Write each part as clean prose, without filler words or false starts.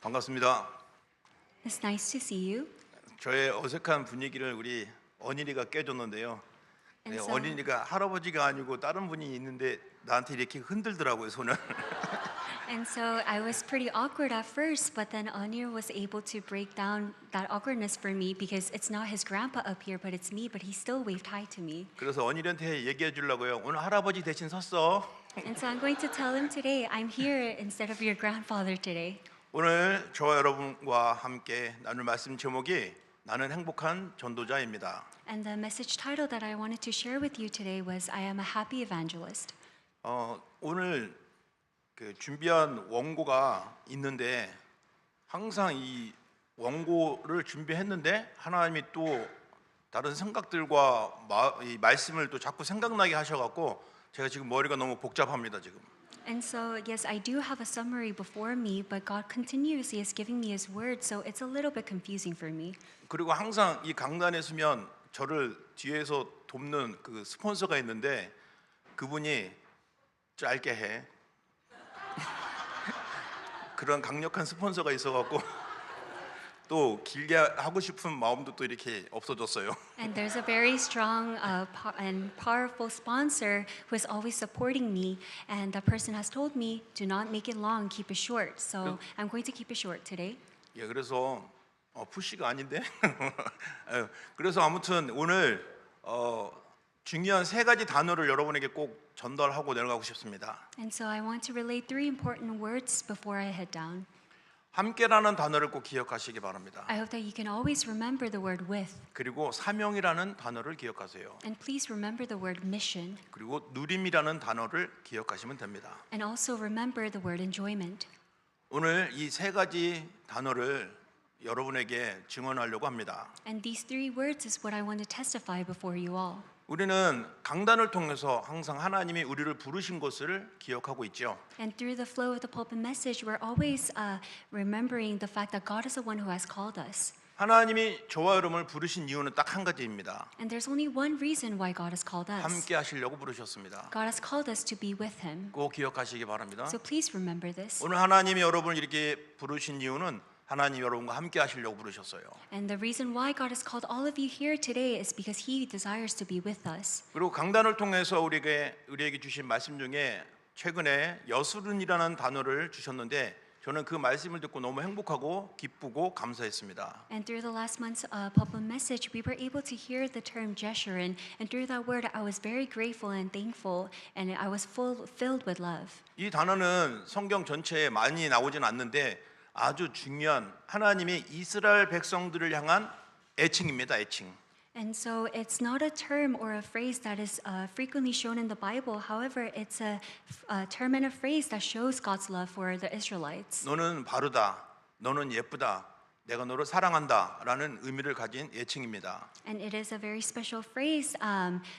반갑습니다. It's nice to see you. 저의 어색한 분위기를 우리 언니가 깨줬는데요. And so, 언니가 할아버지가 아니고 다른 분이 있는데 나한테 이렇게 흔들더라고요, 손을. and so I was pretty awkward at first, but then Anir was able to break down that awkwardness for me because it's not his grandpa up here, but it's me, but he still waved hi to me. 그래서 언니한테 얘기해 주려고요. 오늘 할아버지 대신 섰어. And so I'm going to tell him today, I'm here instead of your grandfather today. 오늘 저와 여러분과 함께 나눌 말씀 제목이 나는 행복한 전도자입니다. And the message title that I wanted to share with you today was I am a happy evangelist. 오늘 그 준비한 원고가 있는데 항상 이 원고를 준비했는데 하나님이 또 다른 생각들과 이 말씀을 또 자꾸 생각나게 하셔갖고 제가 지금 머리가 너무 복잡합니다 지금. And so, yes, I do have a summary before me, but God continuously is giving me His word, so it's a little bit confusing for me. 그리고 항상 이 강단에 서면 저를 뒤에서 돕는 그 스폰서가 있는데 그분이 짧게 해. 그런 강력한 스폰서가 있어갖고 또 길게 하고 싶은 마음도 또 이렇게 없어졌어요. And there's a very strong and powerful sponsor who is always supporting me, and that person has told me, do not make it long, keep it short. So I'm going to keep it short today. 예, 그래서 푸시가 아닌데. 그래서 아무튼 오늘 중요한 세 가지 단어를 여러분에게 꼭 전달하고 내려가고 싶습니다. And so I want to relate three important words before I head down. 함께라는 단어를 꼭 기억하시기 바랍니다. I hope that you can always remember the word with, 그리고 사명이라는 단어를 기억하세요. and please remember the word mission, 그리고 누림이라는 단어를 기억하시면 됩니다. and also remember the word enjoyment. 오늘 이 세 가지 단어를 여러분에게 증언하려고 합니다. And these three words is what I want to testify before you all. 우리는 강단을 통해서 항상 하나님이 우리를 부르신 것을 기억하고 있죠. And through the flow of the pulpit message, we're always remembering the fact that God is the one who has called us. 하나님이 저와 여러분을 부르신 이유는 딱 한 가지입니다. And there's only one reason why God has called us. 함께 하시려고 부르셨습니다. God has called us to be with Him. 꼭 기억하시기 바랍니다. So please remember this. 오늘 하나님이 여러분을 이렇게 부르신 이유는 하나님 여러분과 함께 하시려고 부르셨어요. And the reason why God has called all of you here today is because He desires to be with us. 그리고 강단을 통해서 우리에게 주신 말씀 중에 최근에 여수른이라는 단어를 주셨는데 저는 그 말씀을 듣고 너무 행복하고 기쁘고 감사했습니다. And through the last month's pulpit message, we were able to hear the term Jeshurun, and through that word, I was very grateful and thankful, and I was filled with love. 이 단어는 성경 전체에 많이 나오진 않는데 아주 중요한 하나님의 이스라엘 백성들을 향한 애칭입니다. 애칭. And so it's not a term or a phrase that is frequently shown in the Bible. However, it's a term and a phrase that shows God's love for the Israelites. 너는 바르다. 너는 예쁘다. 내가 너를 사랑한다라는 의미를 가진 애칭입니다. And it is a very special phrase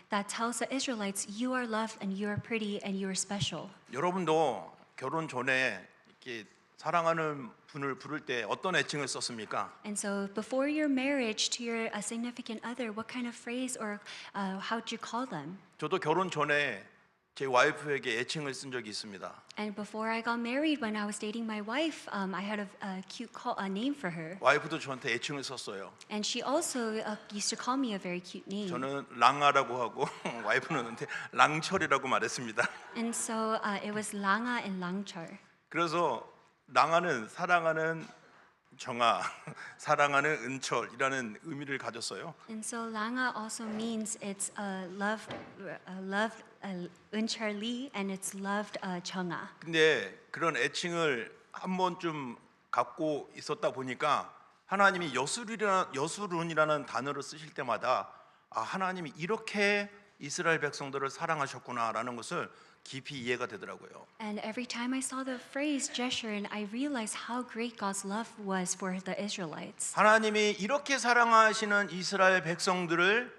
that tells the Israelites, you are loved and you are pretty and you are special. 여러분도 결혼 전에 이렇게 사랑하는 분을 부를 때 어떤 애칭을 썼습니까? And so before your marriage to your significant other, what kind of phrase or how did you call them? 저도 결혼 전에 제 와이프에게 애칭을 쓴 적이 있습니다. And before I got married, when I was dating my wife, I had a cute name for her. 와이프도 저한테 애칭을 썼어요. And she also used to call me a very cute name. 저는 랑아라고 하고 와이프는 저한테 랑철이라고 말했습니다. And so it was Langa and Langchar. 그래서 랑아는 사랑하는 정아, 사랑하는 은철이라는 의미를 가졌어요. And so Langa also means it's loved Uncharli and it's loved Changa. 근데 그런 애칭을 한 번쯤 갖고 있었다 보니까 하나님이 여수룬이라는 단어를 쓰실 때마다 아, 하나님이 이렇게 이스라엘 백성들을 사랑하셨구나라는 것을 깊이 이해가 되더라고요. And every time I saw the phrase Jeshurun, I realized how great God's love was for the Israelites. 하나님이 이렇게 사랑하시는 이스라엘 백성들을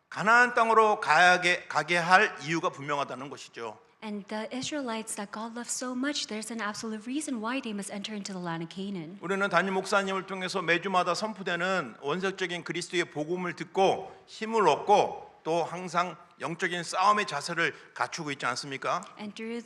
가나안 땅으로 가게 할 이유가 분명하다는 것이죠. And the Israelites that God loves so much, there's an absolute reason why they must enter into the land of Canaan. 우리는 담임 목사님을 통해서 매주마다 선포되는 원색적인 그리스도의 복음을 듣고 힘을 얻고 또 항상 영적인 싸움의 자세를 갖추고 있지 않습니까? And through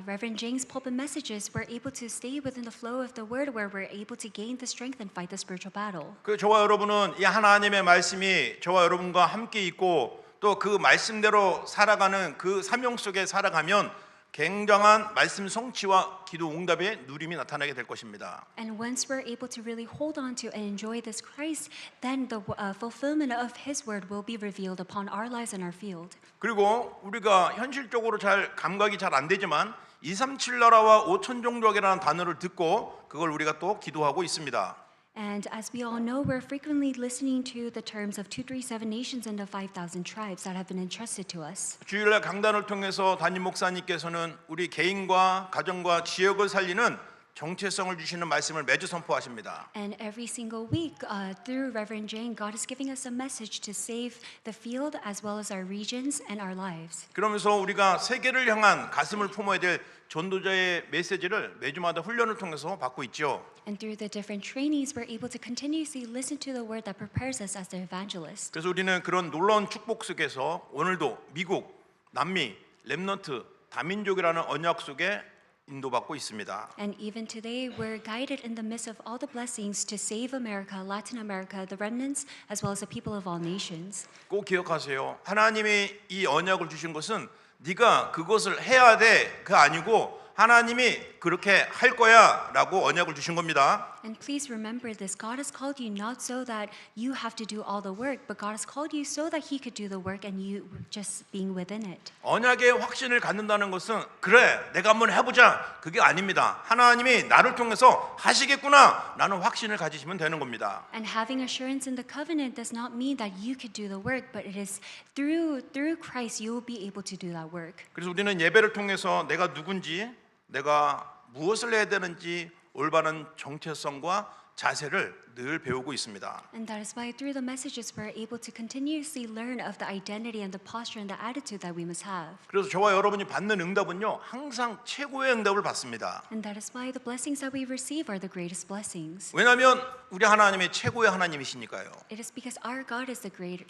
Reverend James' pulpit messages, we're able to stay within the flow of the word, where we're able to gain the strength and fight the spiritual battle. 그 저와 여러분은 이 하나님의 말씀이 저와 여러분과 함께 있고 또 그 말씀대로 살아가는 그 사명 속에 살아가면 굉장한 말씀 성취와 기도 응답의 누림이 나타나게 될 것입니다. And once we're able to really hold on to and enjoy this Christ, then the fulfillment of His word will be revealed upon our lives and our field. 그리고 우리가 현실적으로 잘 감각이 잘 안 되지만 237 나라와 5천 종족이라는 단어를 듣고 그걸 우리가 또 기도하고 있습니다. And as we all know, we're frequently listening to the terms of 237 nations and the 5,000 tribes that have been entrusted to us. 주일날 강단을 통해서 담임 목사님께서는 우리 개인과 가정과 지역을 살리는 정체성을 주시는 말씀을 매주 선포하십니다. And every single week, through Reverend Jane, God is giving us a message to save the field as well as our regions and our lives. 그러면서 우리가 세계를 향한 가슴을 품어야 될 전도자의 메시지를 매주마다 훈련을 통해서 받고 있죠. And through the different trainings, we're able to continuously listen to the word that prepares us as the evangelist. 그래서 우리는 그런 놀라운 축복 속에서 오늘도 미국, 남미, 렘넌트, 다민족이라는 언약 속에 인도받고 있습니다. And even today, we're guided in the midst of all the blessings to save America, Latin America, the remnants, as well as the people of all nations. 꼭 기억하세요. 하나님이 이 언약을 주신 것은 네가 그것을 해야 돼 그 아니고 하나님이 그렇게 할 거야라고 언약을 주신 겁니다. And please remember this: God has called you not so that you have to do all the work, but God has called you so that He could do the work and you just being within it. 언약의 확신을 갖는다는 것은 그래 내가 한번 해보자 그게 아닙니다. 하나님이 나를 통해서 하시겠구나 라는 확신을 가지시면 되는 겁니다. And having assurance in the covenant does not mean that you could do the work, but it is through Christ you will be able to do that work. 그래서 우리는 예배를 통해서 내가 누군지 내가 무엇을 해야 되는지 올바른 정체성과 자세를 늘 배우고 있습니다. And that is why through the messages we're able to continuously learn of the identity and the posture and the attitude that we must have. 그래서 저와 여러분이 받는 응답은요 항상 최고의 응답을 받습니다. And that is why the blessings that we receive are the greatest blessings. 왜냐하면 우리 하나님이 최고의 하나님이시니까요. It is because our God is the great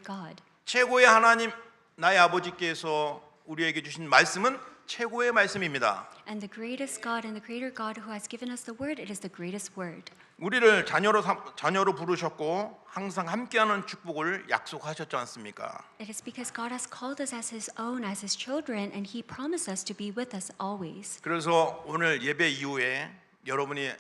God. 최고의 하나님 나의 아버지께서 우리에게 주신 말씀은 최고의 말씀입니다. And the greatest God and the greater God who has given us the word, it is the greatest word. 우리를 자녀로 부르셨고 항상 함께하는 축복을 약속하셨지 않습니까? It is because God has called us as His own, as His children, and He promised us to be with us always. 그래서 오늘 예배 이후에 여러분이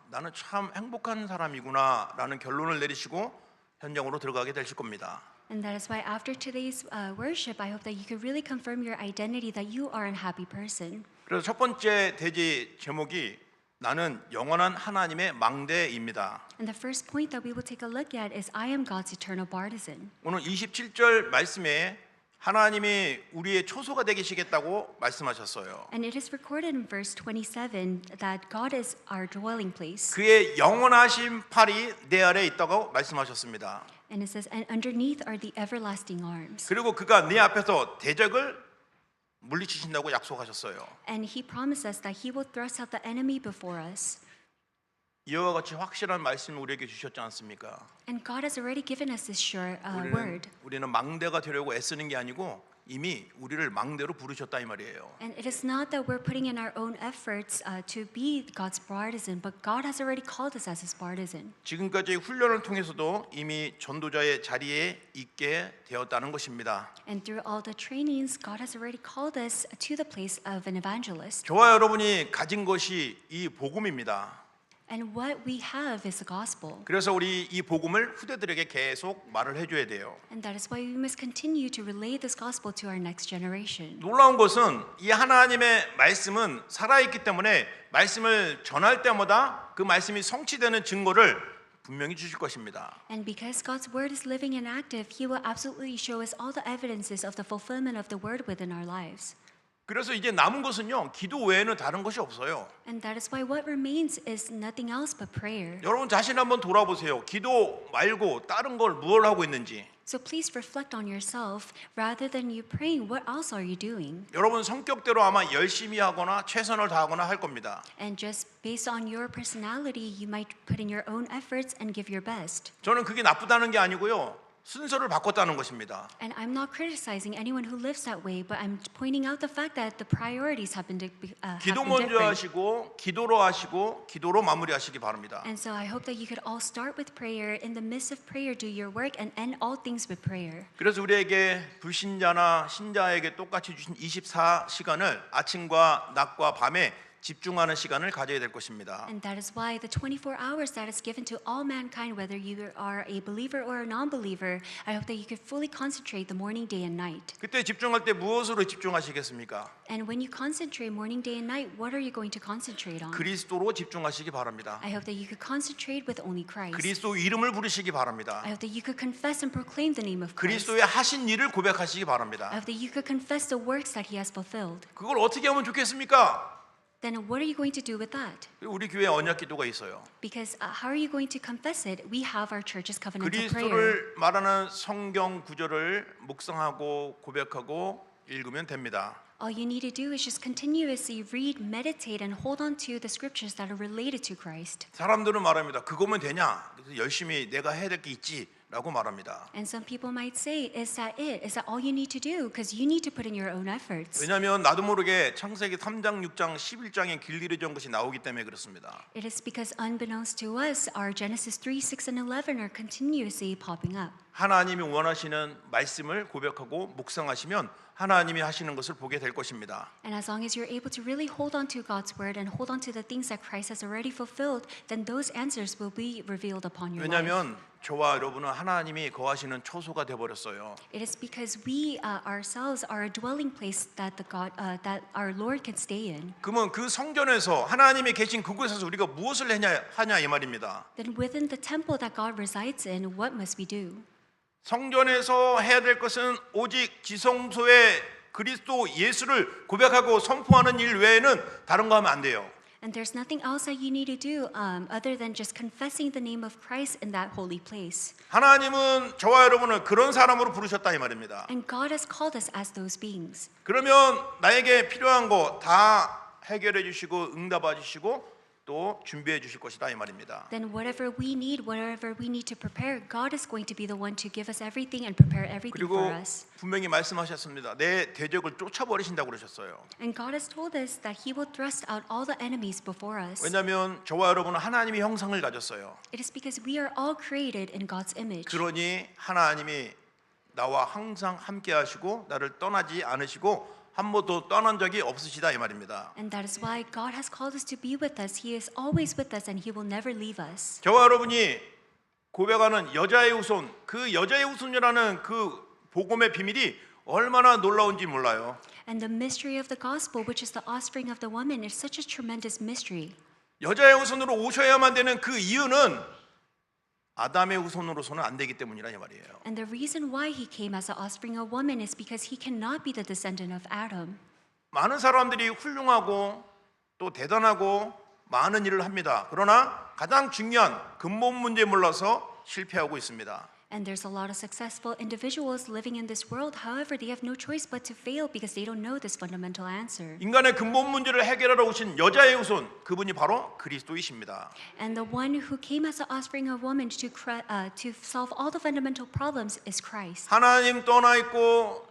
나는 참 행복한 사람이구나라는 결론을 내리시고 현장으로 들어가게 되실 겁니다. And that is why after today's worship, I hope that you could really confirm your identity that you are a happy person. 그래서 첫 번째 대지 제목이 나는 영원한 하나님의 망대입니다. And the first point that we will take a look at is I am God's eternal partisan. 오늘 27절 말씀에 하나님이 우리의 초소가 되시겠다고 말씀하셨어요. And it is recorded in verse 27 that God is our dwelling place. 그의 영원하신 팔이 내 아래에 있다고 말씀하셨습니다. And it says, and underneath are the everlasting arms. 그리고 그가 네 앞에서 대적을 물리치신다고 약속하셨어요. And He promised us that He will thrust out the enemy before us. 이와 같이 확실한 말씀을 우리에게 주셨지 않습니까? And God has already given us this sure word. 우리는 망대가 되려고 애쓰는 게 아니고 이미 우리를 망대로 부르셨다 이 말이에요. And it is not that we're putting in our own efforts to be God's partisan, but God has already called us as His partisan. 지금까지 훈련을 통해서도 이미 전도자의 자리에 있게 되었다는 것입니다. And through all the trainings, God has already called us to the place of an evangelist. 저와 여러분이 가진 것이 이 복음입니다. And what we have is the gospel. 그래서 우리 이 복음을 후대들에게 계속 말을 해줘야 돼요. And that is why we must continue to relay this gospel to our next generation. 놀라운 것은 이 하나님의 말씀은 살아있기 때문에 말씀을 전할 때마다 그 말씀이 성취되는 증거를 분명히 주실 것입니다. And because God's word is living and active, He will absolutely show us all the evidences of the fulfillment of the word within our lives. 그래서 이제 남은 것은요 기도 외에는 다른 것이 없어요. And that is why what remains is nothing else but prayer. 여러분 자신 한번 돌아보세요. 기도 말고 다른 걸 무엇을 하고 있는지. So please reflect on yourself. Rather than you praying, what else are you doing? 여러분 성격대로 아마 열심히 하거나 최선을 다하거나 할 겁니다. And just based on your personality, you might put in your own efforts and give your best. 저는 그게 나쁘다는 게 아니고요. 순서를 바꿨다는 것입니다. And I'm not criticizing anyone who lives that way, but I'm pointing out the fact that the priorities have been 기도 먼저 different. 하시고 기도로 하시고 기도로 마무리하시기 바랍니다. And so I hope that you could all start with prayer. In the midst of prayer, do your work and end all things with prayer. 그래서 우리에게 불신자나 신자에게 똑같이 주신 24시간을 아침과 낮과 밤에 집중하는 시간을 가져야 될 것입니다. And that is why the 24 hours that is given to all mankind, whether you are a believer or a non-believer, I hope that you could fully concentrate the morning, day, and night. 그때 집중할 때 무엇으로 집중하시겠습니까? And when you concentrate morning, day, and night, what are you going to concentrate on? 그리스도로 집중하시기 바랍니다. I hope that you could concentrate with only Christ. 그리스도 이름을 부르시기 바랍니다. I hope that you could confess and proclaim the name of Christ. 그리스도의 하신 일을 고백하시기 I 바랍니다. hope that you could confess the works that He has fulfilled. 그걸 어떻게 하면 좋겠습니까? Then what are you going to do with that? 우리 교회 언약 기도가 있어요. Because how are you going to confess it? We have our church's covenantal prayer. 그리스도를 말하는 성경 구절을 묵상하고 고백하고 읽으면 됩니다. All you need to do is just continuously read, meditate, and hold on to the scriptures that are related to Christ. 사람들은 말합니다. 그거면 되냐? 그래서 열심히 내가 해야 될 게 있지라고 말합니다. And some people might say, is that it? Is that all you need to do? Because you need to put in your own efforts. 왜냐하면 나도 모르게 창세기 3장, 6장, 11장에 길들여진 것이 나오기 때문에 그렇습니다. It is because unbeknownst to us, our Genesis 3, 6, and 11 are continuously popping up. 하나님이 원하시는 말씀을 고백하고 묵상하시면 하나님이 하시는 것을 보게 될 것입니다. And as long as you're able to really hold on to God's word and hold on to the things that Christ has already fulfilled, then those answers will be revealed upon your life. 왜냐하면 저와 여러분은 하나님이 거하시는 초소가 돼 버렸어요. It is because we ourselves are a dwelling place that that our Lord can stay in. 그러면 그 성전에서 하나님이 계신 그곳에서 우리가 무엇을 하냐 이 말입니다. Then within the temple that God resides in, what must we do? 성전에서 해야 될 것은 오직 지성소에 그리스도 예수를 고백하고 선포하는 일 외에는 다른 거 하면 안 돼요. And there's nothing else that you need to do other than just confessing the name of Christ in that holy place. 하나님은 저와 여러분을 그런 사람으로 부르셨다 이 말입니다. And God has called us as those beings. 그러면 나에게 필요한 거 다 해결해 주시고 응답해 주시고 또 준비해 주실 것이다 이 말입니다. Then whatever we need to prepare, God is going to be the one to give us everything and prepare everything 그리고 for us. 분명히 말씀하셨습니다. 내 대적을 쫓아버리신다고 그러셨어요. And God has told us that He will thrust out all the enemies before us. 왜냐하면 저와 여러분은 하나님의 형상을 가졌어요. It is because we are all created in God's image. 그러니 하나님이 나와 항상 함께 하시고 나를 떠나지 않으시고 한 번도 떠난 적이 없으시다 이 말입니다. And that is why God has called us to be with us. He is always with us and He will never leave us. 저와 여러분이 고백하는 여자의 후손, 그 여자의 후손이라는 그 복음의 비밀이 얼마나 놀라운지 몰라요. And the mystery of the gospel, which is the offspring of the woman, is such a tremendous mystery. 여자의 후손으로 오셔야만 되는 그 이유는 아담의 후손으로서는 안 되기 때문이라 이 말이에요. And the reason why He came as the offspring of woman is because He cannot be the descendant of Adam. 많은 사람들이 훌륭하고 또 대단하고 많은 일을 합니다. 그러나 가장 중요한 근본 문제 몰라서 실패하고 있습니다. And there's a lot of successful individuals living in this world. However, they have no choice but to fail because they don't know this fundamental answer. 인간의 근본 문제를 해결하러 오신 여자의 후손, 그분이 바로 그리스도이십니다. And the one who came as the offspring of woman to solve all the fundamental problems is Christ. 하나님 떠나 있고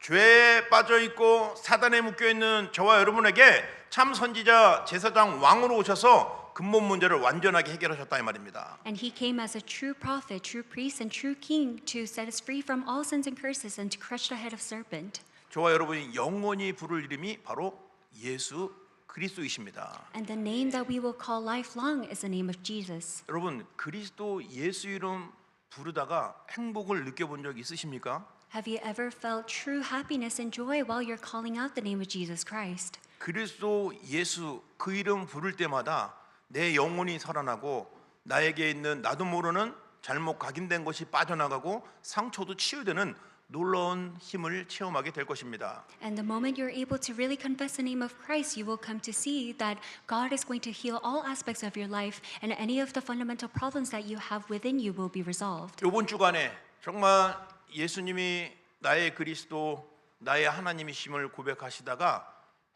죄에 빠져 있고 사단에 묶여 있는 저와 여러분에게 참 선지자, 제사장, 왕으로 오셔서 근본 문제를 완전하게 해결하셨다 이 말입니다. And He came as a true prophet, true priest, and true king to set us free from all sins and curses and to crush the head of serpent. 저와 여러분이 영원히 부를 이름이 바로 예수 그리스도이십니다. And the name that we will call lifelong is the name of Jesus. 여러분 그리스도 예수 이름 부르다가 행복을 느껴본 적 있으십니까? Have you ever felt true happiness and joy while you're calling out the name of Jesus Christ? 그리스도 예수 그 이름 부를 때마다 내 영혼이 살아나고 나에게 있는 나도 모르는 잘못 각인된 것이 빠져나가고 상처도 치유되는 놀라운 힘을 체험하게 될 것입니다. And the moment you're able to really confess the name of Christ, you will come to see that God is going to heal all aspects of your life and any of the fundamental problems that you have within you will be resolved. 이번 주간에 정말 예수님이 나의 그리스도, 나의 하나님이심을 고백하시다가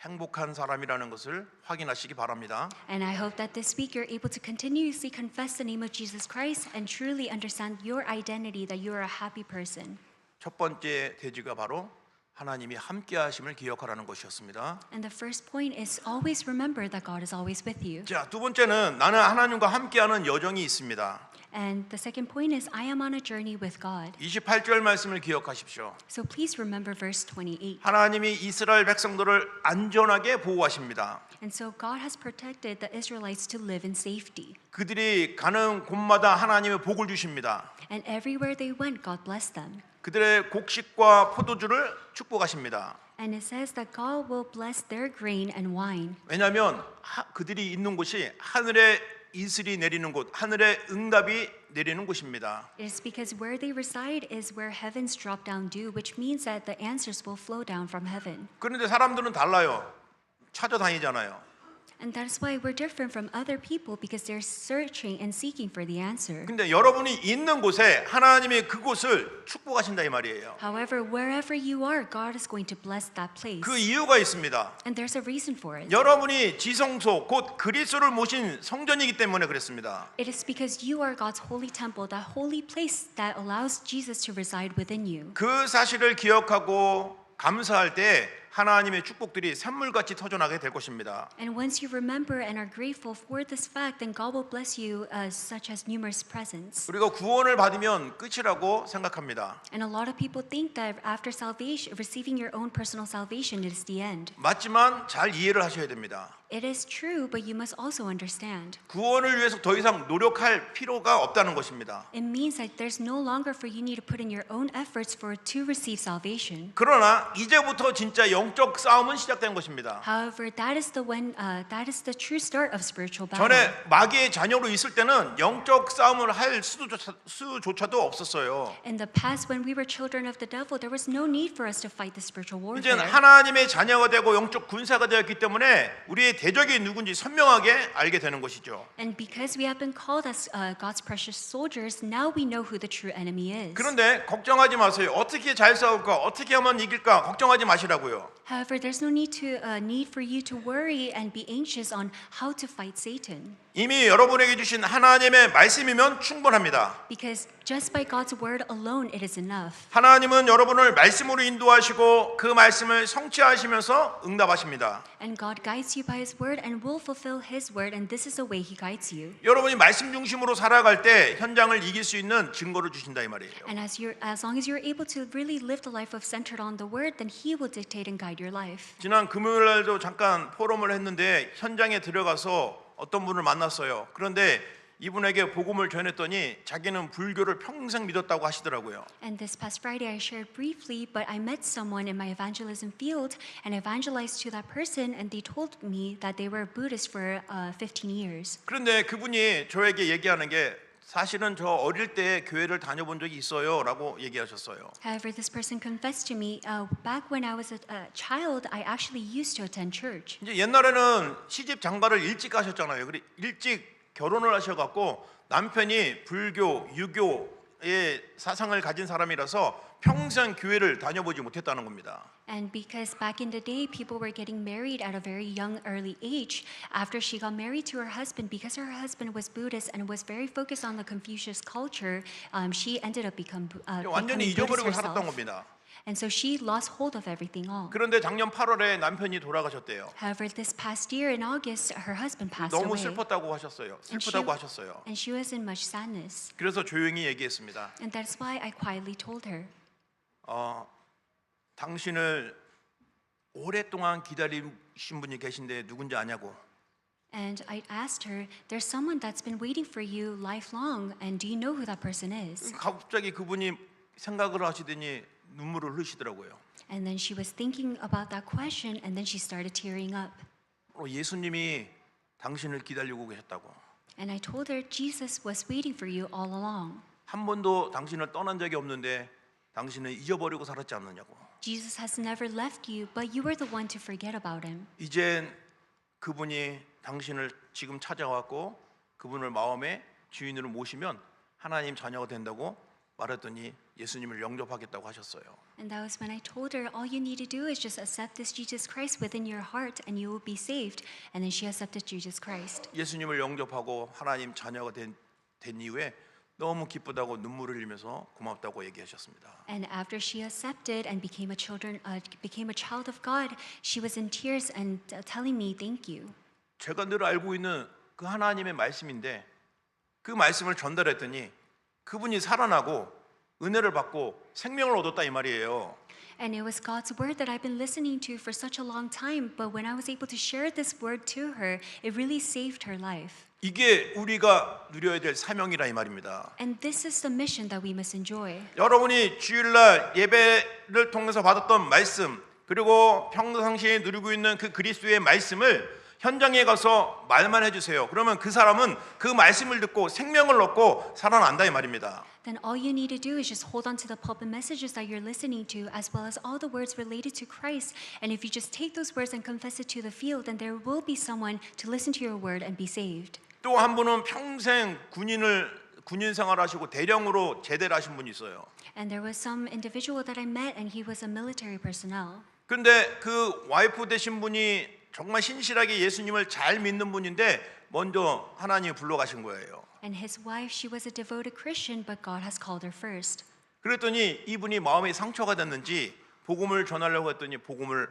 행복한 사람이라는 것을 확인하시기 바랍니다. And I hope that this week you're able to continuously confess the name of Jesus Christ and truly understand your identity, that you are a happy person. 첫 번째 대지가 바로 하나님이 함께 하심을 기억하라는 것이었습니다. And the first point is always remember that God is always with you. 자, 두 번째는 나는 하나님과 함께하는 여정이 있습니다. And the second point is I am on a journey with God. 28절 말씀을 기억하십시오. So please remember verse 28. 하나님이 이스라엘 백성들을 안전하게 보호하십니다. And so God has protected the Israelites to live in safety. 그들이 가는 곳마다 하나님의 복을 주십니다. And everywhere they went, God blessed them. 그들의 곡식과 포도주를 축복하십니다. And it says that God will bless their grain and wine. 왜냐하면 그들이 있는 곳이 하늘의 이슬이 내리는 곳, 하늘의 응답이 내리는 곳입니다. It is because where they reside is where heavens drop down dew, which means that the answers will flow down from heaven. 그런데 사람들은 달라요. 찾아다니잖아요. And that's why we're different from other people, because they're searching and seeking for the answer. 근데 여러분이 있는 곳에 하나님이 그곳을 축복하신다 이 말이에요. However, wherever you are, God is going to bless that place. 그 이유가 있습니다. And there's a reason for it. 여러분이 지성소 곧 그리스도를 모신 성전이기 때문에 그랬습니다. It is because you are God's holy temple, that holy place that allows Jesus to reside within you. 그 사실을 기억하고 감사할 때 하나님의 축복들이 샘물같이 터져나게 될 것입니다. And once you remember and are grateful for this fact, then God will bless you such as numerous presents. 우리가 구원을 받으면 끝이라고 생각합니다. And a lot of people think that after salvation, receiving your own personal salvation is the end. 맞지만 잘 이해를 하셔야 됩니다. It is true, but you must also understand. 구원을 위해서 더 이상 노력할 필요가 없다는 것입니다. It means that there's no longer for you need to put in your own efforts to receive salvation. 그러나 이제부터 진짜 영적 싸움은 시작된 것입니다. However, that is the true start of spiritual battle. 전에 마귀의 자녀로 있을 때는 영적 싸움을 할 수조차도 없었어요. In the past, when we were children of the devil, there was no need for us to fight the spiritual 이제는 warfare. 하나님의 자녀가 되고 영적 군사가 되었기 때문에 우리의 대적이 누군지 선명하게 알게 되는 것이죠. And because we have been called as God's precious soldiers, now we know who the true enemy is. 그런데 걱정하지 마세요. 어떻게 잘 싸울까? 어떻게 하면 이길까? 걱정하지 마시라고요. However, there's no need for you to worry and be anxious on how to fight Satan. 이미 여러분에게 주신 하나님의 말씀이면 충분합니다. Because just by God's word alone, it is enough. 하나님은 여러분을 말씀으로 인도하시고 그 말씀을 성취하시면서 응답하십니다. And God guides you by His word and will fulfill His word, and this is the way He guides you. 여러분이 말씀 중심으로 살아갈 때 현장을 이길 수 있는 증거를 주신다 이 말이에요. And as long as you're able to really live the life of centered on the word, then He will dictate and guide your life. 지난 금요일 날도 잠깐 포럼을 했는데 현장에 들어가서 어떤 분을 만났어요. 그런데 이분에게 복음을 전했더니 자기는 불교를 평생 믿었다고 하시더라고요. And this past Friday I shared briefly, but I met someone in my evangelism field and evangelized to that person, and they told me that they were Buddhist for 15 years. 그런데 그분이 저에게 얘기하는 게 사실은 저 어릴 때 교회를 다녀본 적이 있어요라고 얘기하셨어요. However, this person confessed to me, back when I was a child, I actually used to attend church. 이제 옛날에는 시집 장가를 일찍 가셨잖아요. 그래 일찍 결혼을 하셔갖고 남편이 불교, 유교의 사상을 가진 사람이라서 평생 교회를 다녀보지 못했다는 겁니다. And because back in the day, people were getting married at a very young, early age. After she got married to her husband, because her husband was Buddhist and was very focused on the Confucius culture, she ended up 완전히 becoming Buddhist 잊어버리고 살았던 herself. 겁니다. And so she lost hold of everything all. 그런데 작년 8월에 남편이 돌아가셨대요. However, this past year in August, her husband passed 너무 away. 슬펐다고 하셨어요. 슬프다고 하셨어요. And she was in much sadness. 그래서 조용히 얘기했습니다. And that's why I quietly told her, 당신을 오랫동안 기다리신 분이 계신데 누군지 아냐고. and I asked her, there's someone that's been waiting for you lifelong, and do you know who that person is? 갑자기 그분이 생각을 하시더니 눈물을 흘리시더라고요. And then she was thinking about that question, and then she started tearing up. 예수님이 당신을 기다리고 계셨다고. And I told her, Jesus was waiting for you all along. 한 번도 당신을 떠난 적이 없는데 당신은 잊어버리고 살았지 않느냐고. Jesus has never left you, but you were the one to forget about him. 이젠 그분이 당신을 지금 찾아왔고 그분을 마음에 주인으로 모시면 하나님 자녀가 된다고 말했더니 예수님을 영접하겠다고 하셨어요. And that was when I told her, all you need to do is just accept this Jesus Christ within your heart and you will be saved. And then she accepted Jesus Christ. 예수님을 영접하고 하나님 자녀가 된 이후에 너무 기쁘다고 눈물을 흘리면서 고맙다고 얘기하셨습니다. And after she accepted and became a child of God, she was in tears and telling me, thank you. 제가 늘 알고 있는 그 하나님의 말씀인데 그 말씀을 전달했더니 그분이 살아나고 은혜를 받고 생명을 얻었다 이 말이에요. And it was God's word that I've been listening to for such a long time. But when I was able to share this word to her, it really saved her life. 이게 우리가 누려야 될 사명이라 이 말입니다. And this is the mission that we must enjoy. 여러분이 주일날 예배를 통해서 받았던 말씀 그리고 평상시에 누리고 있는 그 그리스도의 말씀을 현장에 가서 말만 해주세요. 그러면 그 사람은 그 말씀을 듣고 생명을 얻고 살아난다 이 말입니다. Then all you need to do is just hold on to the pulpit messages that you're listening to, as well as all the words related to Christ. And if you just take those words and confess it to the field, then there will be someone to listen to your word and be saved. 또 한 분은 평생 군인 생활하시고 대령으로 제대를 하신 분이 있어요. And there was some individual that I met, and he was a military personnel. 근데 그 와이프 되신 분이 정말 신실하게 예수님을 잘 믿는 분인데 먼저 하나님이 불러가신 거예요. And his wife, she was a devoted Christian, but God has called her first. 그랬더니 이분이 마음에 상처가 됐는지 복음을 전하려고 했더니 복음을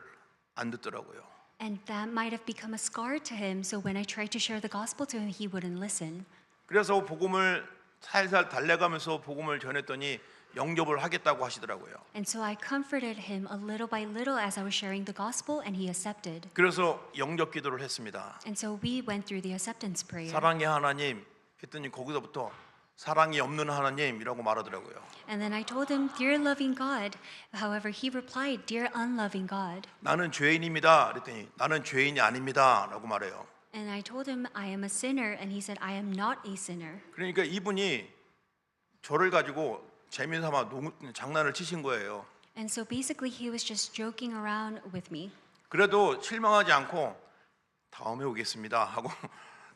안 듣더라고요. And that might have become a scar to him, so when I tried to share the gospel to him, he wouldn't listen. 그래서 복음을 살살 달래가면서 복음을 전했더니 영접을 하겠다고 하시더라고요. And so I comforted him a little by little as I was sharing the gospel, and he accepted. 그래서 영접 기도를 했습니다. And so we went through the acceptance prayer. 사랑의 하나님 했더니 거기서부터 사랑이 없는 하나님이라고 말하더라고요. And then I told him, dear loving God. However, he replied, dear unloving God. 나는 죄인입니다. 그랬더니 나는 죄인이 아닙니다라고 말해요. And I told him, I am a sinner. And he said, I am not a sinner. 그러니까 이분이 저를 가지고 재미삼아 장난을 치신 거예요. And so basically, he was just joking around with me. 그래도 실망하지 않고 다음에 오겠습니다 하고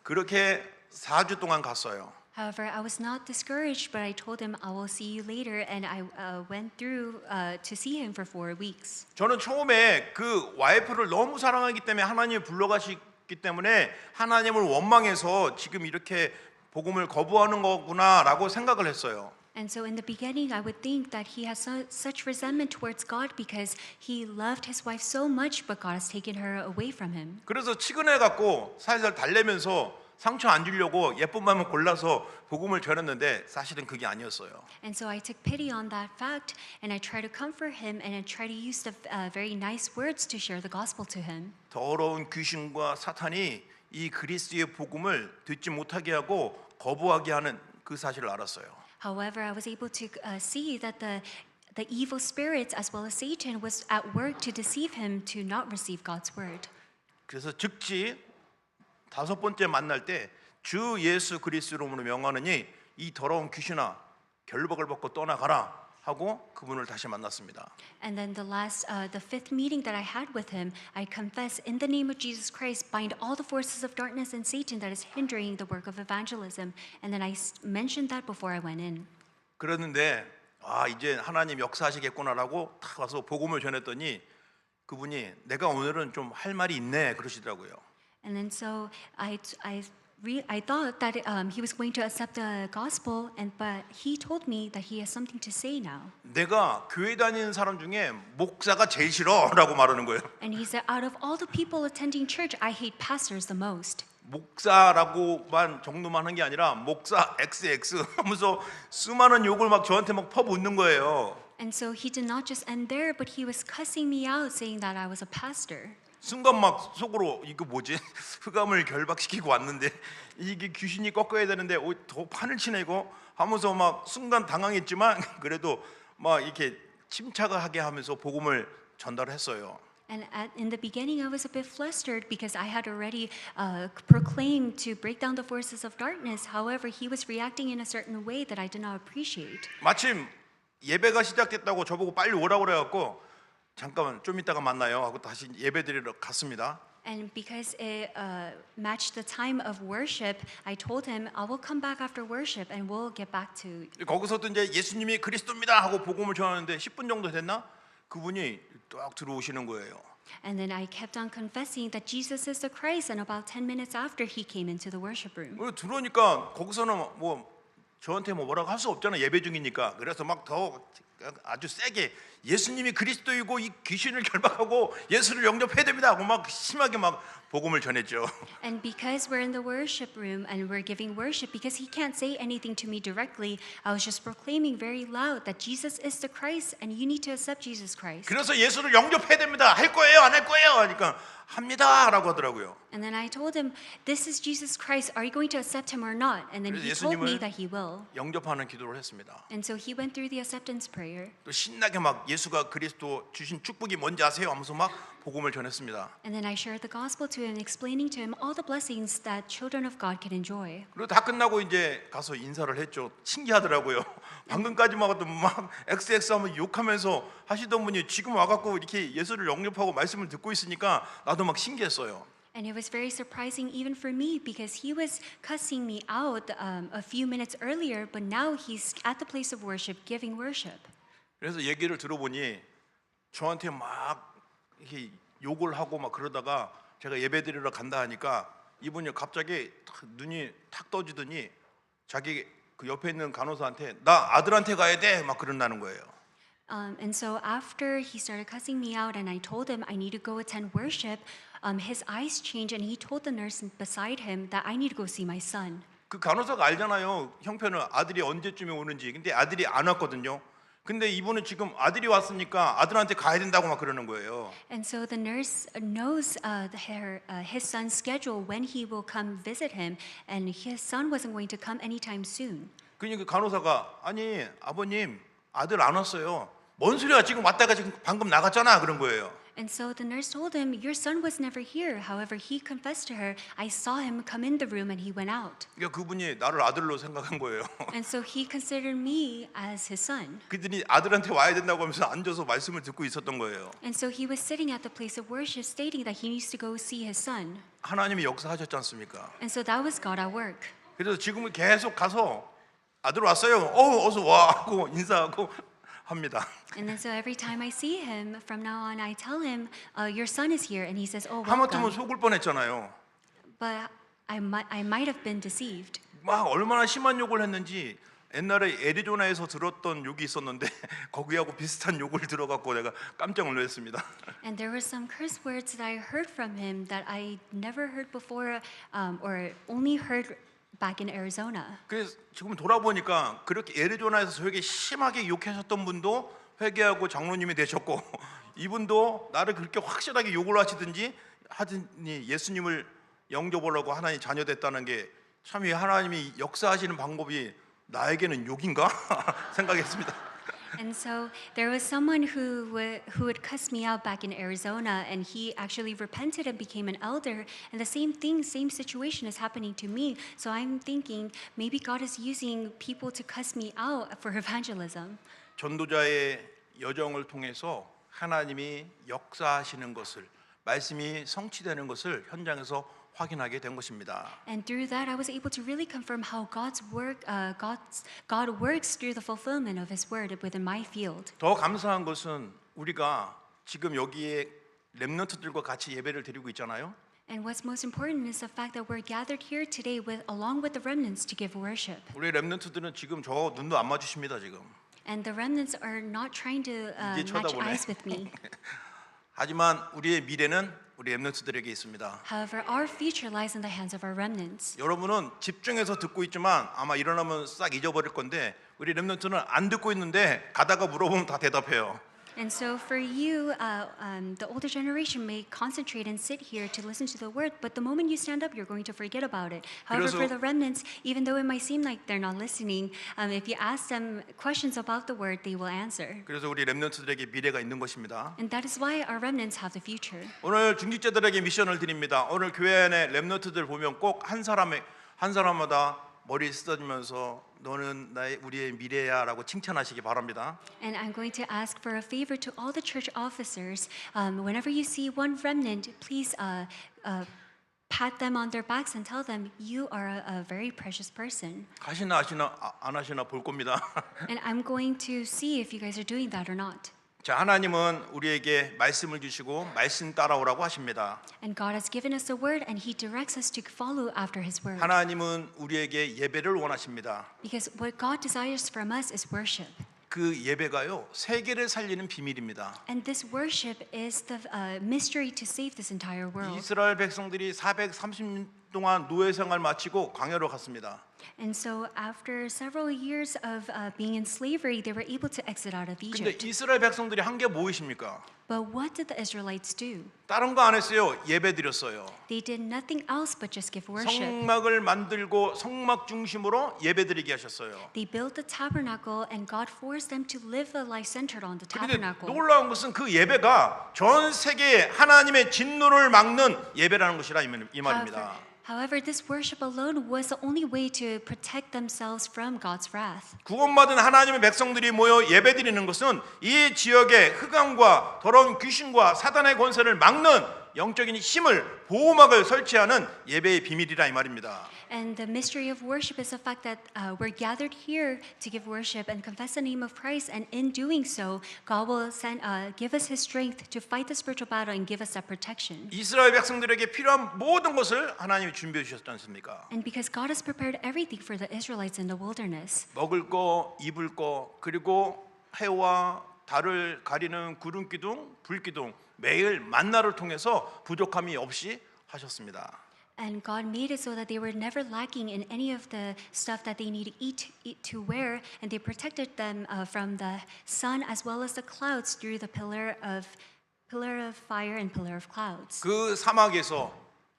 그렇게 4주 동안 갔어요. However, I was not discouraged, but I told him, I will see you later. And I went through to see him for 4 weeks. 저는 처음에 그 와이프를 너무 사랑하기 때문에 하나님이 불러가시기 때문에 하나님을 원망해서 지금 이렇게 복음을 거부하는 거구나라고 생각을 했어요. And so in the beginning, I would think that he has such resentment towards God because he loved his wife so much, but God has taken her away from him. 그래서 치근해 갖고 살살 달래면서 상처 안 주려고 예쁜 마음을 골라서 복음을 전했는데 사실은 그게 아니었어요. And so I took pity on that fact, and I tried to comfort him, and I tried to use the very nice words to share the gospel to him. 더러운 귀신과 사탄이 이 그리스도의 복음을 듣지 못하게 하고 거부하게 하는 그 사실을 알았어요. However, I was able to see that the evil spirits as well as Satan was at work to deceive him to not receive God's word. 그래서 즉시 5번째 만날 때 주 예수 그리스도로 명하느니 이 더러운 귀신아 결박을 벗고 떠나가라 하고 그분을 다시 만났습니다. And then the fifth meeting that I had with him, I confess in the name of Jesus Christ, bind all the forces of darkness and Satan that is hindering the work of evangelism. And then I mentioned that before I went in. 그랬는데 이제 하나님 역사하시겠구나라고 탁 와서 복음을 전했더니 그분이 내가 오늘은 좀 할 말이 있네 그러시더라고요. And then so I thought that he was going to accept the gospel, but he told me that he has something to say now. 내가 교회 다니는 사람 중에 목사가 제일 싫어라고 말하는 거예요. And he said, out of all the people attending church, I hate pastors the most. 목사라고만 정도만 한 게 아니라 목사 XX 하면서 수많은 욕을 막 저한테 막 퍼붓는 거예요. And so he did not just end there, but he was cussing me out, saying that I was a pastor. 순간 막 속으로 이거 뭐지? 흑암을 결박시키고 왔는데 이게 귀신이 꺾어야 되는데 더 판을 치네 이거 하면서 막 순간 당황했지만 그래도 막 이렇게 침착하게 하면서 복음을 전달했어요. And in the beginning, I was a bit flustered because I had already proclaimed to break down the forces of darkness. However, he was reacting in a certain way that I did not appreciate. 마침 예배가 시작됐다고 저보고 빨리 오라고 그래갖고 잠깐만 좀 이따가 만나요 하고 다시 예배드리러 갔습니다. And because it matched the time of worship, I told him, I will come back after worship and we'll get back to. 거기서도 이제 예수님이 그리스도입니다 하고 복음을 전하는데 10분 정도 됐나? 그분이 딱 들어오시는 거예요. And then I kept on confessing that Jesus is the Christ. And about 10 minutes after, he came into the worship room. 들어오니까 거기서는 뭐 저한테 뭐라고 할 수 없잖아, 예배 중이니까. 그래서 막 더 아주 세게 예수님이 그리스도이고 이 귀신을 결박하고 예수를 영접해야 됩니다 하고 막 심하게 막 복음을 전했죠. And because we're in the worship room and we're giving worship, because he can't say anything to me directly, I was just proclaiming very loud that Jesus is the Christ and you need to accept Jesus Christ. 그래서 예수를 영접해야 됩니다. 할 거예요, 안 할 거예요? 하니까 합니다라고 하더라고요. And then I told him, this is Jesus Christ. Are you going to accept him or not? And then he told me that he will. 영접하는 기도를 했습니다. And so he went through the acceptance prayer. 또 신나게 막 예수가 그리스도 주신 축복이 뭔지 아세요? 하면서 막 복음을 전했습니다. And then I shared the gospel to him, explaining to him all the blessings that children of God can enjoy. 그리고 다 끝나고 이제 가서 인사를 했죠. 신기하더라고요. 방금까지만 해도 막 XX 하면 욕하면서 하시던 분이 지금 와갖고 이렇게 예수를 영접하고 말씀을 듣고 있으니까 나도 막 신기했어요. And it was very surprising even for me because he was cussing me out a few minutes earlier, but now he's at the place of worship giving worship. 그래서 얘기를 들어보니 저한테 막 이렇게 욕을 하고 막 그러다가 제가 예배드리러 간다 하니까 이분이 갑자기 눈이 탁 떠지더니 자기 그 옆에 있는 간호사한테 나 아들한테 가야 돼 막 그런다는 거예요. And so after he started cussing me out and I told him I need to go attend worship, his eyes changed and he told the nurse beside him that I need to go see my son. 그 간호사가 알잖아요. 형편은 아들이 언제쯤에 오는지. 근데 아들이 안 왔거든요. 근데 이분은 지금 아들이 왔으니까 아들한테 가야 된다고 막 그러는 거예요. And so the nurse knows his son's schedule when he will come visit him, and his son wasn't going to come anytime soon. 그러니까 그 간호사가 아니 아버님 아들 안 왔어요. 뭔 소리야 지금 왔다가 지금 방금 나갔잖아 그런 거예요. And so the nurse told him, your son was never here. However, he confessed to her, I saw him come in the room and he went out. 그러니까 그분이 나를 아들로 생각한 거예요. And so he considered me as his son. 그들이 아들한테 와야 된다고 하면서 앉아서 말씀을 듣고 있었던 거예요. And so he was sitting at the place of worship stating that he needs to go see his son. 하나님이 역사하셨지 않습니까? And so that was God at work. 그래서 지금은 계속 가서 아들 왔어요. 어서 와 하고 인사하고 합니다. And then so every time I see him, from now on, I tell him, your son is here. And he says, oh, 하마터면 welcome. 속을 뻔했잖아요. But I might have been deceived. 막 얼마나 심한 욕을 했는지 옛날에 애리조나에서 들었던 욕이 있었는데 거기하고 비슷한 욕을 들어갖고 내가 깜짝 놀랐습니다. And there were some curse words that I heard from him that I never heard before, or only heard back in Arizona. 그래서 지금 돌아보니까 그렇게 애리조나에서 저에게 심하게 욕하셨던 분도 회개하고 장로님이 되셨고 이분도 나를 그렇게 확실하게 욕을 하시든지 하더니 예수님을 영접하려고 하나님 자녀 됐다는 게 참 이 하나님이 역사하시는 방법이 나에게는 욕인가 생각했습니다. And so there was someone who would cuss me out back in Arizona, and he actually repented and became an elder. And the same thing, same situation is happening to me. So I'm thinking maybe God is using people to cuss me out for evangelism. 전도자의 여정을 통해서 하나님이 역사하시는 것을 말씀이 성취되는 것을 현장에서 확인하게 된 것입니다. And through that, I was able to really confirm how God works through the fulfillment of His word within my field. 더 감사한 것은 우리가 지금 여기에 렘넌트들과 같이 예배를 드리고 있잖아요. And what's most important is the fact that we're gathered here today along with the remnants to give worship. 우리 렘넌트들은 지금 저 눈도 안 마주칩니다 지금. And the remnants are not trying to 이제 match 쳐다보네. eyes with me. 하지만 우리의 미래는 우리 렘넌트들에게 있습니다. However, our future lies in the hands of our remnants. 여러분은 집중해서 듣고 있지만 아마 일어나면 싹 잊어버릴 건데 우리 렘넌트는 안 듣고 있는데 가다가 물어보면 다 대답해요. And so for you, the older generation may concentrate and sit here to listen to the word, but the moment you stand up, you're going to forget about it. However, 그래서- for the remnants, even though it might seem like they're not listening, if you ask them questions about the word, they will answer. 그래서 우리 렘넌트들에게 미래가 있는 것입니다. And that is why our remnants have the future. 오늘 중직자들에게 미션을 드립니다. 오늘 교회 안에 렘넌트들 보면 꼭 한 사람마다 머리 쓰다듬으면서 너는 우리의 미래야라고 칭찬하시기 바랍니다. And I'm going to ask for a favor to all the church officers. Whenever you see one remnant, please pat them on their backs and tell them you are a very precious person. 하시나 안 하시나 볼 겁니다. And I'm going to see if you guys are doing that or not. 자, 하나님은 우리에게 말씀을 주시고 말씀 따라오라고 하십니다. And God has given us a word and He directs us to follow after His word. 하나님은 우리에게 예배를 원하십니다. Because what God desires from us is worship. 그 예배가요, 세계를 살리는 비밀입니다. And this worship is the mystery to save this entire world. 이스라엘 백성들이 430년 동안 노예 생활 마치고 광야로 갔습니다. And so after several years of being in slavery, they were able to exit out of 근데 Egypt. 이스라엘 백성들이 한 게 무엇입니까? But what did the Israelites do? 다른 거 안 했어요. 예배 드렸어요. They did nothing else but just give worship. 성막을 만들고 성막 중심으로 예배 드리게 하셨어요. They built the tabernacle and God forced them to live a life centered on the 그런데 tabernacle. 놀라운 것은 그 예배가 전 세계에 하나님의 진노를 막는 예배라는 것이라 이 말입니다. However, this worship alone was the only way to protect themselves from God's wrath. 구원받은 하나님의 백성들이 모여 예배드리는 것은 이 지역의 흑암과 더러운 귀신과 사단의 권세를 막는 영적인 힘을 보호막을 설치하는 예배의 비밀이라 이 말입니다. And the mystery of worship is the fact that we're gathered here to give worship and confess the name of Christ, and in doing so, God will give us His strength to fight the spiritual battle and give us that protection. 이스라엘 백성들에게 필요한 모든 것을 하나님이 준비해 주셨지 않습니까? And because God has prepared everything for the Israelites in the wilderness. 먹을 거, 입을 거, 그리고 해와 달을 가리는 구름 기둥, 불 기둥 매일 만나를 통해서 부족함이 없이 하셨습니다. And God made it so that they were never lacking in any of the stuff that they need to eat to wear, and they protected them from the sun as well as the clouds through the pillar of fire and pillar of clouds. 그 사막에서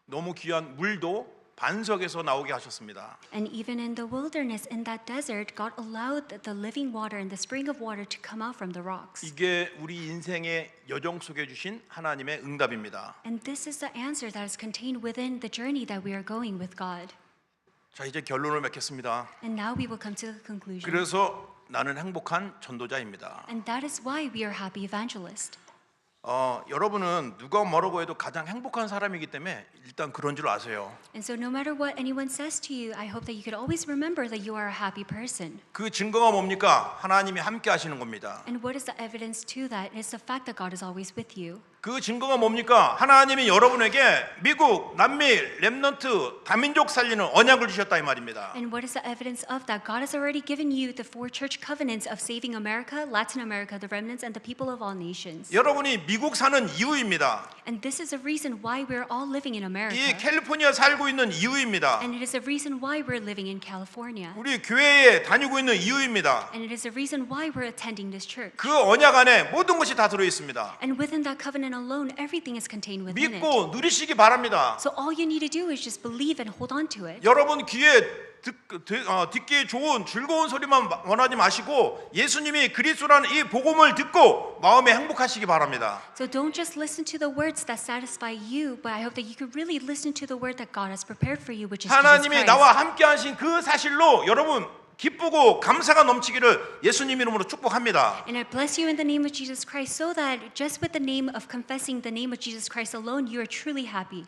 너무 귀한 물도 반석에서 나오게 하셨습니다. And even in the wilderness, in that desert, God allowed the living water and the spring of water to come out from the rocks. 이게 우리 인생의 여정 속에 주신 하나님의 응답입니다. And this is the answer that is contained within the journey that we are going with God. 자, 이제 결론을 맺겠습니다. And now we will come to the conclusion. 그래서 나는 행복한 전도자입니다. And that is why we are happy evangelists. 여러분은 누가 뭐라고 해도 가장 행복한 사람이기 때문에 일단 그런 줄 아세요. And so no matter what anyone says to you, I hope that you could always remember that you are a happy person. 그 증거가 뭡니까? 하나님이 함께 하시는 겁니다. And what is the evidence to that? It's the fact that God is always with you. 그 증거가 뭡니까? 하나님이 여러분에게 미국, 남미, 렘넌트, 다민족 살리는 언약을 주셨다 이 말입니다. And what is the evidence of that? God has already given you the 4 church covenants of saving America, Latin America, the remnants, and the people of all nations. 여러분이 미국 사는 이유입니다. And this is a reason why we're all living in 이 America. 캘리포니아 살고 있는 이유입니다. And it is a reason why we're living in California. 우리 교회에 다니고 있는 이유입니다. And it is a reason why we're attending this church. 그 언약 안에 모든 것이 다 들어 있습니다. And within that covenant alone, everything is contained within it. 믿고 누리시기 바랍니다. So all you need to do is just believe and hold on to it. 여러분 귀에 듣기 좋은 즐거운 소리만 원하지 마시고 예수님이 그리스도라는 이 복음을 듣고 마음에 행복하시기 바랍니다. So don't just listen to the words that satisfy you, but I hope that you could really listen to the word that God has prepared for you, which is Jesus 하나님이 Christ. 나와 함께 하신 그 사실로 여러분 기쁘고 감사가 넘치기를 예수님 이름으로 축복합니다. And I bless you in the name of Jesus Christ so that just with the name of confessing the name of Jesus Christ alone, you are truly happy.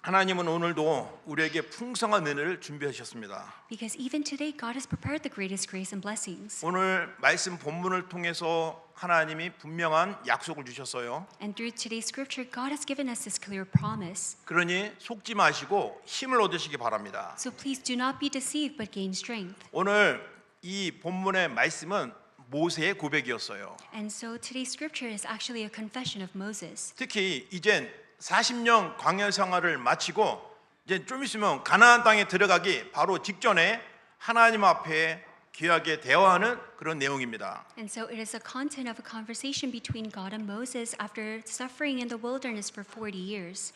하나님은 오늘도 우리에게 풍성한 은혜를 준비하셨습니다. Because even today, God has prepared the greatest grace and blessings. 오늘 말씀 본문을 통해서 하나님이 분명한 약속을 주셨어요. And through today's scripture, God has given us this clear promise. 그러니 속지 마시고 힘을 얻으시기 바랍니다. So please do not be deceived, but gain strength. 오늘 이 본문의 말씀은 모세의 고백이었어요. And so today's scripture is actually a confession of Moses. 특히 이젠 40년 광야 생활을 마치고 이제 좀 있으면 가나안 땅에 들어가기 바로 직전에 하나님 앞에 귀하게 대화하는 그런 내용입니다. And so it is the content of a conversation between God and Moses after suffering in the wilderness for 40 years.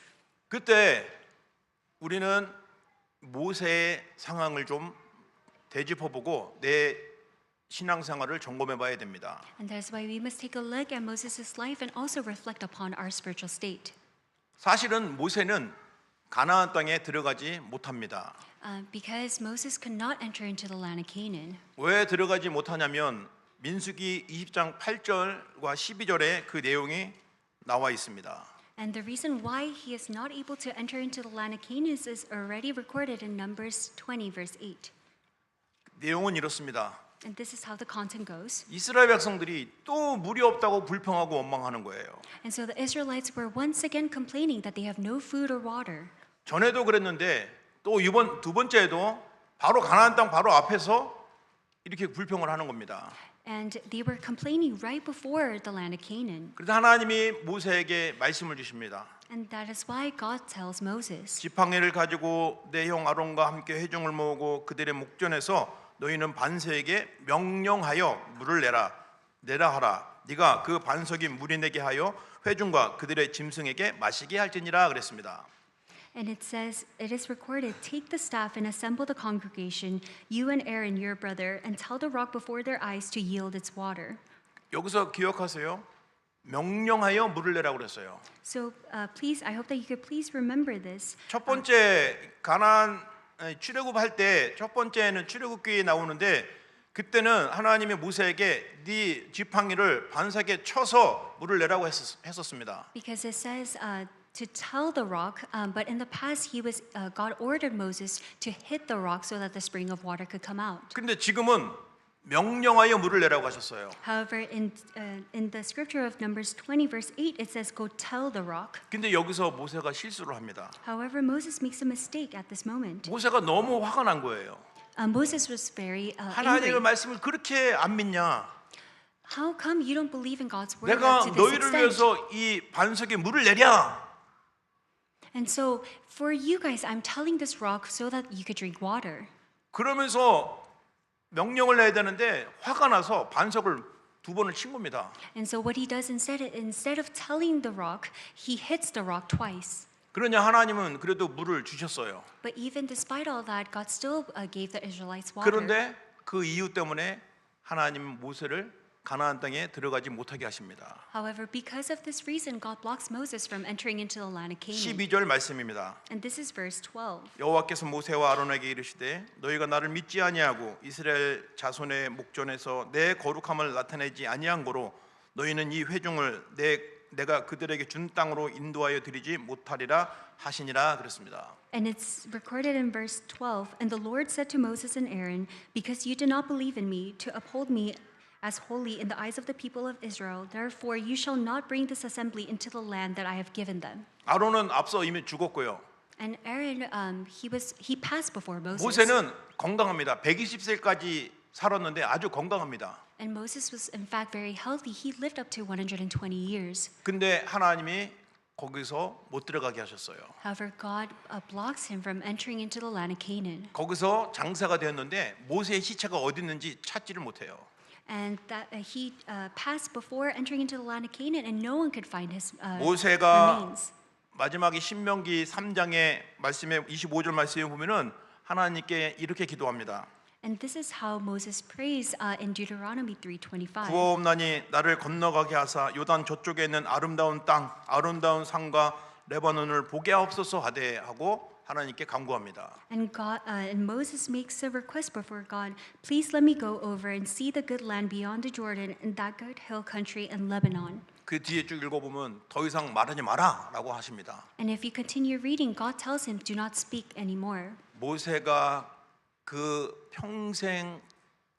그때 우리는 모세의 상황을 좀 되짚어보고 내 신앙생활을 점검해봐야 됩니다. And that's why we must take a look at Moses' life and also reflect upon our spiritual state. 사실은 모세는 가나안 땅에 들어가지 못합니다. Because Moses could not enter into the land of Canaan. 왜 들어가지 못하냐면 민수기 20장 8절과 12절에 그 내용이 나와 있습니다. And the reason why he is not able to enter into the land of Canaan is already recorded in Numbers 20, verse 8. 내용은 이렇습니다. And this is how the content goes. 이스라엘 백성들이 또 물이 없다고 불평하고 원망하는 거예요. And so the Israelites were once again complaining that they have no food or water. 전에도 그랬는데 또 이번 두 번째에도 바로 가나안 땅 바로 앞에서 이렇게 불평을 하는 겁니다. And they were complaining right before the land of Canaan. 그래서 하나님이 모세에게 말씀을 주십니다. And that is why God tells Moses, 지팡이를 가지고 내 형 아론과 함께 회중을 모으고 그들의 목전에서 너희는 반석에게 명령하여 물을 내라 하라. 네가 그 반석이 물이 내게 하여 회중과 그들의 짐승에게 마시게 할지니라 그랬습니다. and it says, it is recorded, take the staff and assemble the congregation, you and Aaron your brother, and tell the rock before their eyes to yield its water. 여기서 기억하세요. 명령하여 물을 내라고 그랬어요. So please, I hope that you could please remember this. 첫 번째 가나안 출애굽할 때 첫 번째는 출애굽기에 나오는데 그때는 하나님이 모세에게 네 지팡이를 반석에 쳐서 물을 내라고 했었습니다. Because it says to tell the rock, but in the past God ordered Moses to hit the rock so that the spring of water could come out. 근데 지금은 명령하여 물을 내라고 하셨어요. However, in the scripture of Numbers 20, verse 8, it says, go tell the rock. 근데 여기서 모세가 실수를 합니다. However, Moses makes a mistake at this moment. 모세가 너무 화가 난 거예요. Moses was very 하나님의 angry. 말씀을 그렇게 안 믿냐? How come you don't believe in God's word 내가 to this 너희를 extent? 위해서 이 반석에 물을 내랴. And so, for you guys, I'm telling this rock so that you could drink water. 그러면서 명령을 내야 되는데 화가 나서 반석을 두 번을 친 겁니다. And so what he does instead of telling the rock, he hits the rock twice. 그러냐 하나님은 그래도 물을 주셨어요. But even despite all that, God still gave the Israelites water. 그런데 그 이유 때문에 하나님은 모세를 가나안 땅에 들어가지 못하게 하십니다. However, because of this reason, God blocks Moses from entering into the land of Canaan. 12절 말씀입니다. And this is verse 12. 여호와께서 모세와 아론에게 이르시되 너희가 나를 믿지 아니하고 이스라엘 자손의 목전에서 내 거룩함을 나타내지 아니한 고로 너희는 이 회중을 내가 그들에게 준 땅으로 인도하여 드리지 못하리라 하시니라 그랬습니다. And it's recorded in verse 12. And the Lord said to Moses and Aaron, because you did not believe in me to uphold me as holy in the eyes of the people of Israel, therefore you shall not bring this assembly into the land that I have given them. 아론은 앞서 이미 죽었고요. And Aaron, he passed before Moses. 모세는 건강합니다. 120세까지 살았는데 아주 건강합니다. And Moses was in fact very healthy. He lived up to 120 years. 근데 하나님이 거기서 못 들어가게 하셨어요. However, God blocks him from entering into the land of Canaan. 거기서 장사가 되었는데 모세의 시체가 어디 있는지 찾지를 못해요. And that he passed before entering into the land of Canaan, and no one could find his 모세가 remains. 마지막에 신명기 3장의 말씀에 25절 말씀에 보면은 하나님께 이렇게 기도합니다. And this is how Moses prays in Deuteronomy 3:25. 구하옵나니 나를 건너가게 하사 요단 저쪽에 있는 아름다운 땅, 아름다운 산과 레바논을 보게 하옵소서 하되 하고 하나님께 간구합니다. And Moses makes a request before God. Please let me go over and see the good land beyond the Jordan and that good hill country in Lebanon. 그 뒤에 쭉 읽어보면 더 이상 말하지 마라라고 하십니다. And if you continue reading, God tells him, "Do not speak anymore." 모세가 그 평생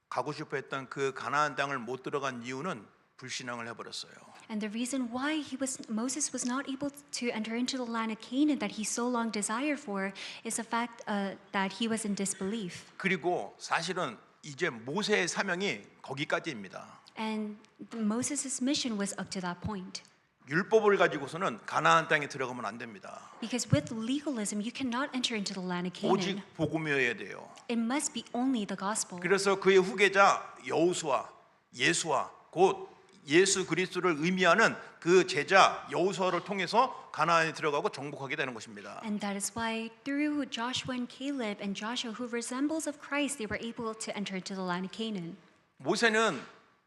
가고 싶어했던 그 가나안 땅을 못 들어간 이유는 불신앙을 해버렸어요. And the reason why Moses was not able to enter into the land of Canaan that he so long desired for is the fact that he was in disbelief. 그리고 사실은 이제 모세의 사명이 거기까지입니다. And Moses' mission was up to that point. 율법을 가지고서는 가나안 땅에 들어가면 안 됩니다. Because with legalism, you cannot enter into the land of 오직 Canaan. 복음이어야 돼요. It must be only the gospel. 그래서 그의 후계자 여호수아, 예수아, 곧 예수 그리스도를 의미하는 그 제자 여호수아를 통해서 가나안에 들어가고 정복하게 되는 것입니다. And that is why through Joshua and Caleb and Joshua, who resembles of Christ, they were able to enter into the land of Canaan. 모세는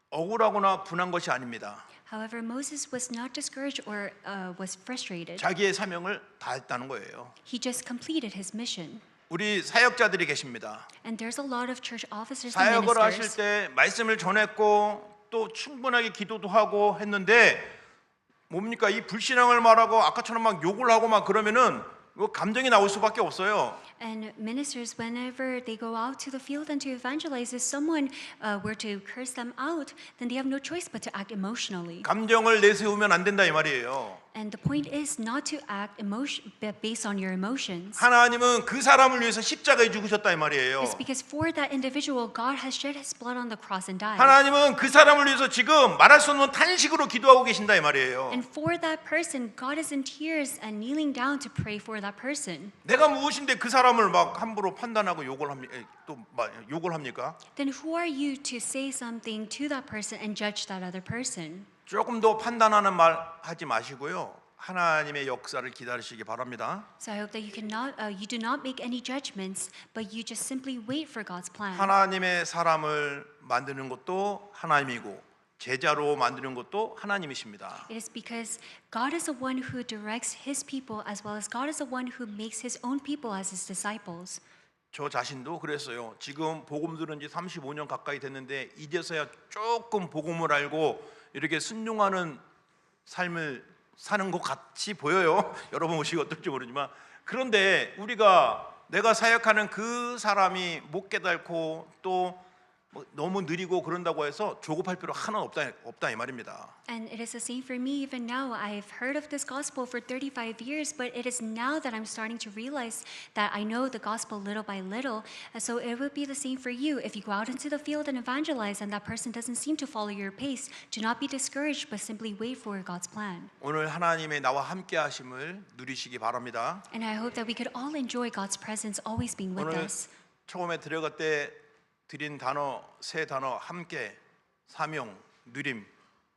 억울하거나 분한 것이 아닙니다. However, Moses was not discouraged or was frustrated. 자기의 사명을 다했다는 거예요. He just completed his mission. 우리 사역자들이 계십니다. And there's a lot of church officers and 사역을 하실 ministers. 때 말씀을 전했고 또 충분하게 기도도 하고 했는데 뭡니까? 이 불신앙을 말하고 아까처럼 막 욕을 하고 막 그러면은 그 감정이 나올 수밖에 없어요. And ministers, whenever they go out to the field and to evangelize, if someone were to curse them out, then they have no choice but to act emotionally. 감정을 내세우면 안 된다 이 말이에요. And the point is not to act based on your emotions. 하나님은 그 사람을 위해서 십자가에 죽으셨다 이 말이에요. It's because for that individual, God has shed His blood on the cross and died. 하나님은 그 사람을 위해서 지금 말할 수 없는 탄식으로 기도하고 계신다 이 말이에요. And for that person, God is in tears and kneeling down to pray for that person. 내가 무엇인데 그 사람을 막 함부로 판단하고 욕을 합니까? 또 욕을 합니까? Then who are you to say something to that person and judge that other person? 조금 더 판단하는 말 하지 마시고요. 하나님의 역사를 기다리시기 바랍니다. So I hope that you do not make any judgments, but you just simply wait for God's plan. 하나님의 사람을 만드는 것도 하나님이고 제자로 만드는 것도 하나님이십니다. It is because God is the one who directs His people, as well as God is the one who makes His own people as His disciples. 저 자신도 그랬어요. 지금 복음 들은 지 35년 가까이 됐는데 이제서야 조금 복음을 알고 이렇게 순종하는 삶을 사는 것 같이 보여요. 여러분 보시기 어떨지 모르지만 그런데 내가 사역하는 그 사람이 못 깨닫고 또 너무 느리고 그런다고 해서 조급할 필요 하나 없다 이 말입니다. And it is the same for me even now. I've heard of this gospel for 35 years, but it is now that I'm starting to realize that I know the gospel little by little. And so it would be the same for you. If you go out into the field and evangelize and that person doesn't seem to follow your pace, do not be discouraged, but simply wait for God's plan. 오늘 하나님의 나와 함께 하심을 누리시기 바랍니다. And I hope that we could all enjoy God's presence always being with 오늘 us. 처음에 들어갈 때 드린 단어 세 단어 함께 사명 누림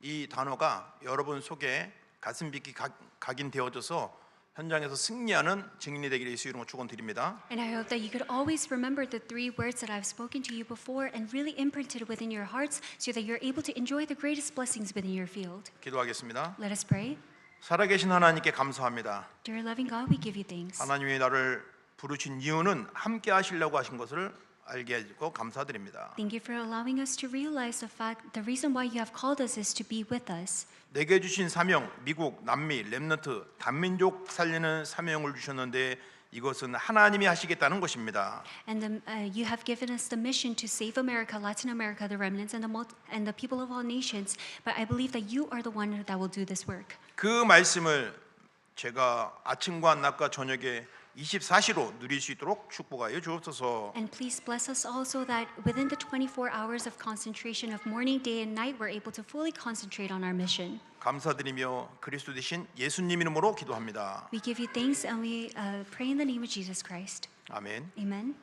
이 단어가 여러분 속에 가슴 깊이 각인되어져서 현장에서 승리하는 증인이 되기를 예수 이름으로 축원드립니다. And I hope that you could always remember the three words that I've spoken to you before and really imprinted within your hearts so that you're able to enjoy the greatest blessings within your field. 기도하겠습니다. Let us pray. 살아계신 하나님께 감사합니다. Dear loving God, we give you thanks. 하나님이 나를 부르신 이유는 함께 하시려고 하신 것을 알게 해주고 감사드립니다. Thank you for allowing us to realize the reason why you have called us is to be with us. 내게 주신 사명, 미국, 남미, 렘넌트, 단민족 살리는 사명을 주셨는데 이것은 하나님이 하시겠다는 것입니다. And you have given us the mission to save America, Latin America, the remnants, and the people of all nations. But I believe that you are the one that will do this work. 그 말씀을 제가 아침과 낮과 저녁에 24시로 누릴 수 있도록 축복하여 주옵소서. And please bless us also that within the 24 hours of concentration of morning, day, and night, we're able to fully concentrate on our mission. 감사드리며 그리스도 되신 예수님 이름으로 기도합니다. We give you thanks and we pray in the name of Jesus Christ. 아멘. Amen.